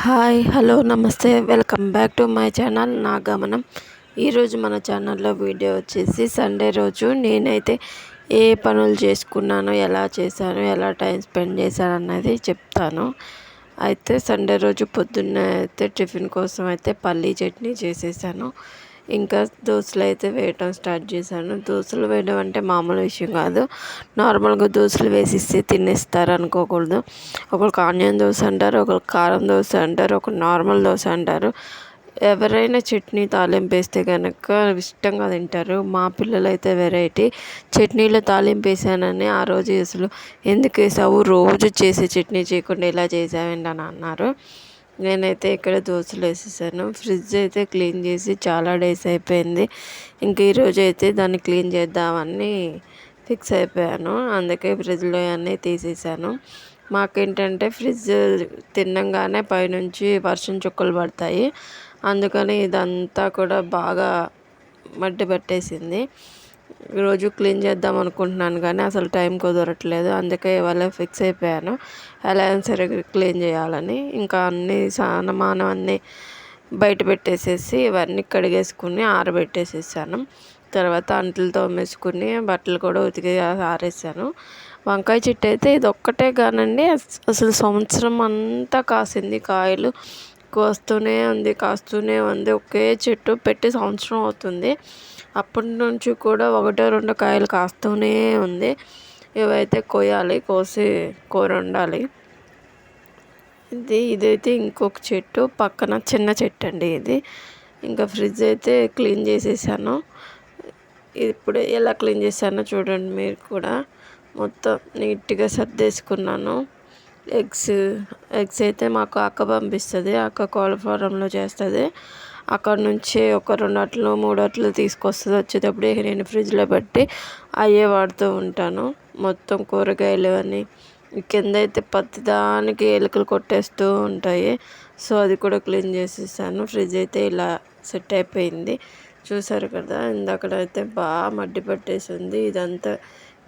Hi hello నమస్తే welcome back to my channel నా గమనం. ఈరోజు మన ఛానల్లో వీడియో వచ్చేసి సండే రోజు నేనైతే ఏ పనులు చేసుకున్నానో, ఎలా చేశాను, ఎలా టైం స్పెండ్ చేశాను అన్నది చెప్తాను. అయితే సండే రోజు పొద్దున్నే అయితే టిఫిన్ కోసం అయితే పల్లీ చట్నీ చేసేసాను. ఇంకా దోశలు అయితే వేయటం స్టార్ట్ చేశాను. దోశలు వేయడం అంటే మామూలు విషయం కాదు. నార్మల్గా దోశలు వేసిస్తే తినేస్తారు అనుకోకూడదు. ఒకరికి ఆనియన్ దోశ అంటారు, ఒకరికి కారం దోశ అంటారు, ఒకరు నార్మల్ దోశ అంటారు. ఎవరైనా చట్నీ తాలింపు వేస్తే కనుక ఇష్టంగా తింటారు. మా పిల్లలు అయితే వెరైటీ చట్నీలో తాలింపు వేసానని ఆ రోజు అసలు ఎందుకు వేసావు, రోజు చేసే చట్నీ చేయకుండా ఇలా చేసావేంటి అని అన్నారు. నేనైతే ఇక్కడ దోశలు వేసేసాను. ఫ్రిడ్జ్ అయితే క్లీన్ చేసి చాలా డేస్ అయిపోయింది. ఇంక ఈరోజు అయితే దాన్ని క్లీన్ చేద్దామని ఫిక్స్ అయిపోయాను. అందుకే ఫ్రిడ్జ్లో అన్నీ తీసేసాను. మాకేంటంటే ఫ్రిడ్జ్ తినంగానే పైనుంచి వర్షం చుక్కలు పడతాయి. అందుకని ఇదంతా కూడా బాగా మట్టి పట్టేసింది. రోజు క్లీన్ చేద్దాం అనుకుంటున్నాను కానీ అసలు టైం కుదరట్లేదు. అందుకే ఇవాళ ఫిక్స్ అయిపోయాను ఎలా అయినా సరే క్లీన్ చేయాలని. ఇంకా అన్నీ సామాను అన్నీ బయట పెట్టేసేసి ఇవన్నీ కడిగేసుకుని ఆరబెట్టేసేసాను. తర్వాత అంట్లు తోమేసుకుని బట్టలు కూడా ఉతికి ఆరేసాను. వంకాయ చెట్టు అయితే ఇది ఒక్కటే కానండి అసలు సంవత్సరం అంతా కాసింది. కాయలు కాస్తూనే ఉంది. ఒకే చెట్టు పెట్టి సంవత్సరం అవుతుంది. అప్పటి నుంచి కూడా ఒకటో రెండో కాయలు కాస్తూనే ఉంది. ఇవైతే కోయాలి, కోసి కూర వండాలి. ఇదైతే ఇంకొక చెట్టు పక్కన చిన్న చెట్టు అండి ఇది. ఇంకా ఫ్రిడ్జ్ అయితే క్లీన్ చేసేసాను. ఇప్పుడు ఎలా క్లీన్ చేశానో చూడండి మీరు కూడా. మొత్తం నీట్గా సర్దేసుకున్నాను. ఎగ్స్ అయితే మాకు అక్క పంపిస్తుంది. అక్క కోళ్ళ ఫారంలో చేస్తుంది. అక్కడ నుంచి ఒక 2 అట్లు 3 అట్లు తీసుకొస్తుంది. వచ్చేటప్పుడు నేను ఫ్రిడ్జ్లో పెట్టి అయ్యే వాడుతూ ఉంటాను. మొత్తం కూరగాయలు అని కింద అయితే ప్రతిదానికి ఎలుకలు కొట్టేస్తూ ఉంటాయి. సో అది కూడా క్లీన్ చేసేసాను. ఫ్రిడ్జ్ అయితే ఇలా సెట్ అయిపోయింది. చూసారు కదా, ఇందాకడైతే బాగా మడ్డి పట్టేసింది. ఇదంతా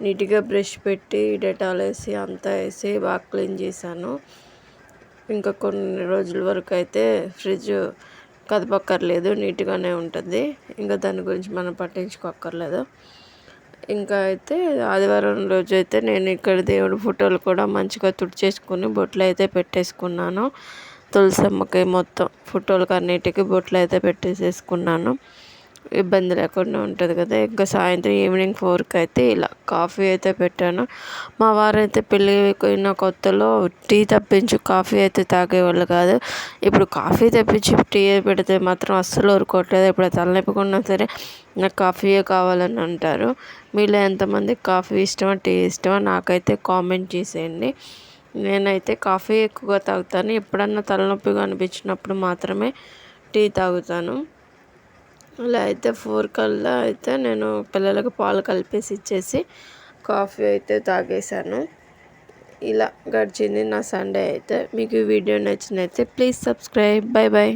నీట్గా బ్రష్ పెట్టి డెటాల్ వేసి అంతా వేసి బాగా క్లీన్ చేశాను. ఇంకా కొన్ని రోజుల వరకు అయితే ఫ్రిడ్జ్ కదపక్కర్లేదు, నీట్గానే ఉంటుంది. ఇంకా దాని గురించి మనం పట్టించుకోక్కర్లేదు. ఇంకా అయితే ఆదివారం రోజు అయితే నేను ఇక్కడ దేవుడి ఫోటోలు కూడా మంచిగా తుడిచేసుకుని బొట్లు అయితే పెట్టేసుకున్నాను. తులసమ్మకి మొత్తం ఫోటోలకు అన్నిటికీ బొట్లు అయితే పెట్టేసేసుకున్నాను. ఇబ్బంది లేకుండా ఉంటుంది కదా. ఇంకా సాయంత్రం ఈవినింగ్ 4కి అయితే ఇలా కాఫీ అయితే పెట్టాను. మా వారైతే పెళ్ళిన కొత్తలో టీ తప్పించి కాఫీ అయితే తాగేవాళ్ళు కాదు. ఇప్పుడు కాఫీ తెప్పించి టీ పెడితే మాత్రం అస్సలు ఊరుకోవట్లేదు. ఇప్పుడు తలనొప్పికున్నా సరే నాకు కాఫీయే కావాలని అంటారు. మీలో ఎంతమందికి కాఫీ ఇష్టమో, టీ ఇష్టమో నాకైతే కామెంట్ చేసేయండి. నేనైతే కాఫీ ఎక్కువగా తాగుతాను. ఎప్పుడన్నా తలనొప్పిగా అనిపించినప్పుడు మాత్రమే టీ తాగుతాను. అలా అయితే 4 కల్లా అయితే నేను పిల్లలకు పాలు కలిపేసి ఇచ్చేసి కాఫీ అయితే తాగేశాను. ఇలా గడిచింది నా సండే అయితే. మీకు ఈ వీడియో నచ్చినైతే ప్లీజ్ సబ్స్క్రైబ్. Bye bye.